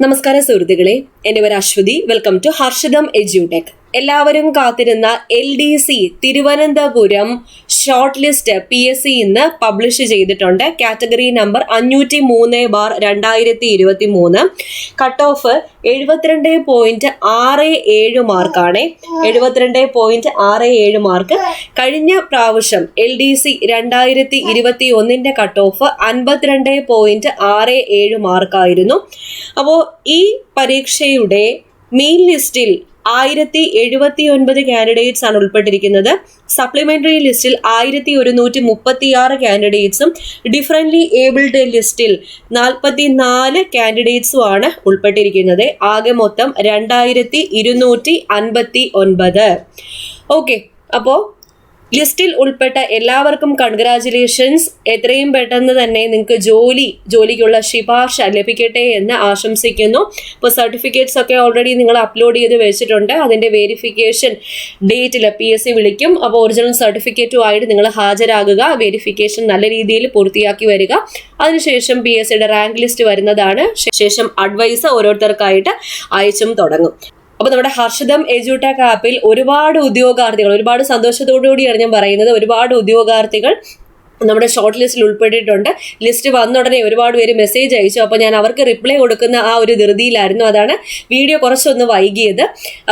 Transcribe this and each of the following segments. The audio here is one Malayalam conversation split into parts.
നമസ്കാരം സുഹൃത്തുക്കളെ, എൻ്റെ പേര് Ashwathi. Welcome to Harshadam edutech. എല്ലാവരും കാത്തിരുന്ന LDC Thiruvananthapuram short list PSC ഇന്ന് പബ്ലിഷ് ചെയ്തിട്ടുണ്ട്. Category number 503/2023. കട്ട് ഓഫ് 72.67 മാർക്കാണ്. 72.67 മാർക്ക്. കഴിഞ്ഞ പ്രാവശ്യം LDC 2021 കട്ട് ഓഫ് 52.67 മാർക്കായിരുന്നു. അപ്പോൾ ഈ പരീക്ഷയുടെ മെയിൻ ലിസ്റ്റിൽ 1079 കാൻഡിഡേറ്റ്സ് ആണ് ഉൾപ്പെട്ടിരിക്കുന്നത്. സപ്ലിമെന്ററി ലിസ്റ്റിൽ 1136 കാൻഡിഡേറ്റ്സും ഡിഫറൻ്റ്ലി ഏബിൾഡ് ലിസ്റ്റിൽ 44 കാൻഡിഡേറ്റ്സും ആണ് ഉൾപ്പെട്ടിരിക്കുന്നത്. ആകെ മൊത്തം 2259. ഓക്കെ, അപ്പോൾ ലിസ്റ്റിൽ ഉൾപ്പെട്ട എല്ലാവർക്കും കൺഗ്രാജുലേഷൻസ്. എത്രയും പെട്ടെന്ന് തന്നെ നിങ്ങൾക്ക് ജോലിക്കുള്ള ശുപാർശ ലഭിക്കട്ടെ എന്ന് ആശംസിക്കുന്നു. ഇപ്പോൾ സർട്ടിഫിക്കറ്റ്സ് ഒക്കെ ഓൾറെഡി നിങ്ങൾ അപ്ലോഡ് ചെയ്ത് വെച്ചിട്ടുണ്ട്. അതിൻ്റെ വെരിഫിക്കേഷൻ ഡേറ്റിൽ PSC വിളിക്കും. അപ്പോൾ ഒറിജിനൽ സർട്ടിഫിക്കറ്റുമായിട്ട് നിങ്ങൾ ഹാജരാകുക. വെരിഫിക്കേഷൻ നല്ല രീതിയിൽ പൂർത്തിയാക്കി വരിക. അതിനുശേഷം PSCയുടെ റാങ്ക് ലിസ്റ്റ് വരുന്നതാണ്. ശേഷം അഡ്വൈസ് ഓരോരുത്തർക്കായിട്ട് അയച്ചും തുടങ്ങും. അപ്പോൾ നമ്മുടെ ഹർഷദം എഡ്യൂടെക് ആപ്പിൽ ഒരുപാട് സന്തോഷത്തോടുകൂടിയാണ് ഞാൻ പറയുന്നത്, ഒരുപാട് ഉദ്യോഗാർത്ഥികൾ നമ്മുടെ ഷോർട്ട് ലിസ്റ്റിൽ ഉൾപ്പെട്ടിട്ടുണ്ട്. ലിസ്റ്റ് വന്ന ഉടനെ ഒരുപാട് പേര് മെസ്സേജ് അയച്ചു. അപ്പോൾ ഞാൻ അവർക്ക് റിപ്ലൈ കൊടുക്കുന്ന ആ ഒരു ധൃതിയിലായിരുന്നു. അതാണ് വീഡിയോ കുറച്ചൊന്ന് വൈകിയത്.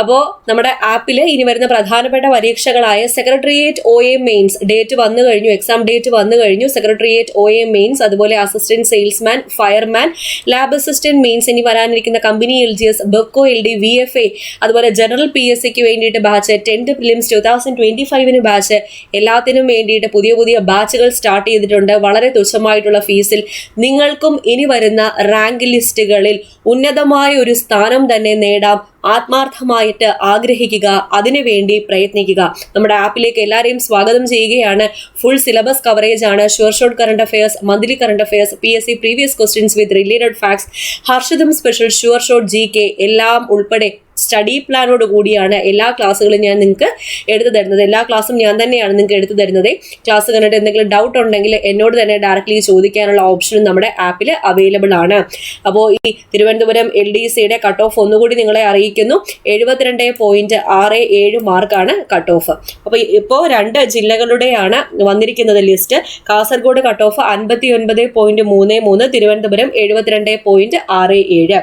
അപ്പോൾ നമ്മുടെ ആപ്പിൽ ഇനി വരുന്ന പ്രധാനപ്പെട്ട പരീക്ഷകളായ സെക്രട്ടേറിയറ്റ് OA മെയിൻസ് ഡേറ്റ് വന്നു കഴിഞ്ഞു. എക്സാം ഡേറ്റ് വന്നു കഴിഞ്ഞു. സെക്രട്ടേറിയറ്റ് OA മെയിൻസ്, അതുപോലെ assistant salesman, fireman, lab assistant mains, ഇനി വരാനിരിക്കുന്ന company LGS, Bevco LD, VFA, അതുപോലെ ജനറൽ PSCക്ക് വേണ്ടിയിട്ട് ബാച്ച്, 10th പ്രിലിംസ് 2025 ബാച്ച്, എല്ലാത്തിനും വേണ്ടിയിട്ട് പുതിയ ബാച്ചുകൾ സ്റ്റാർട്ട് ചെയ്തിട്ടുണ്ട്. വളരെ തുച്ഛമായിട്ടുള്ള ഫീസിൽ നിങ്ങൾക്കും ഇനി വരുന്ന റാങ്ക് ലിസ്റ്റുകളിൽ ഉന്നതമായ ഒരു സ്ഥാനം തന്നെ നേടാം. ആത്മാർത്ഥമായിട്ട് ആഗ്രഹിക്കുക, അതിനുവേണ്ടി പ്രയത്നിക്കുക. നമ്മുടെ ആപ്പിലേക്ക് എല്ലാവരെയും സ്വാഗതം ചെയ്യുകയാണ്. ഫുൾ സിലബസ് കവറേജ് ആണ്. Sure short current affairs, monthly current affairs, PSC previous questions with related facts, Harshadam special sure short GK എല്ലാം ഉൾപ്പെടെ സ്റ്റഡി പ്ലാനോട് കൂടിയാണ് എല്ലാ ക്ലാസ്സുകളും ഞാൻ നിങ്ങൾക്ക് എടുത്തു തരുന്നത്. എല്ലാ ക്ലാസ്സും ഞാൻ തന്നെയാണ് നിങ്ങൾക്ക് എടുത്തു തരുന്നത്. ക്ലാസ് കണ്ടിട്ട് എന്തെങ്കിലും ഡൗട്ട് ഉണ്ടെങ്കിൽ എന്നോട് തന്നെ ഡയറക്റ്റ്ലി ചോദിക്കാനുള്ള ഓപ്ഷനും നമ്മുടെ ആപ്പിൽ അവൈലബിൾ ആണ്. അപ്പോൾ ഈ തിരുവനന്തപുരം LDCയുടെ കട്ട് ഓഫ് ഒന്നുകൂടി നിങ്ങളെ അറിയിക്കുന്നു. 72.67 മാർക്കാണ് കട്ട് ഓഫ്. അപ്പോൾ ഇപ്പോൾ 2 ജില്ലകളുടെയാണ് വന്നിരിക്കുന്നത് list. Kasaragod cut off 59.33, Thiruvananthapuram 72.67.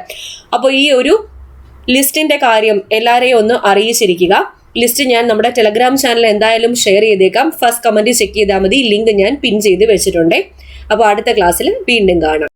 അപ്പോൾ ഈ ഒരു ലിസ്റ്റിന്റെ കാര്യം എല്ലാവരെയും ഒന്ന് അറിയിച്ചിരിക്കുക. ലിസ്റ്റ് ഞാൻ നമ്മുടെ ടെലഗ്രാം ചാനൽ എന്തായാലും ഷെയർ ചെയ്തേക്കാം. ഫസ്റ്റ് കമന്റ് ചെക്ക് ചെയ്താൽ മതി. ലിങ്ക് ഞാൻ പിൻ ചെയ്ത് വെച്ചിട്ടുണ്ട്. അപ്പോൾ അടുത്ത ക്ലാസ്സിൽ വീണ്ടും കാണാം.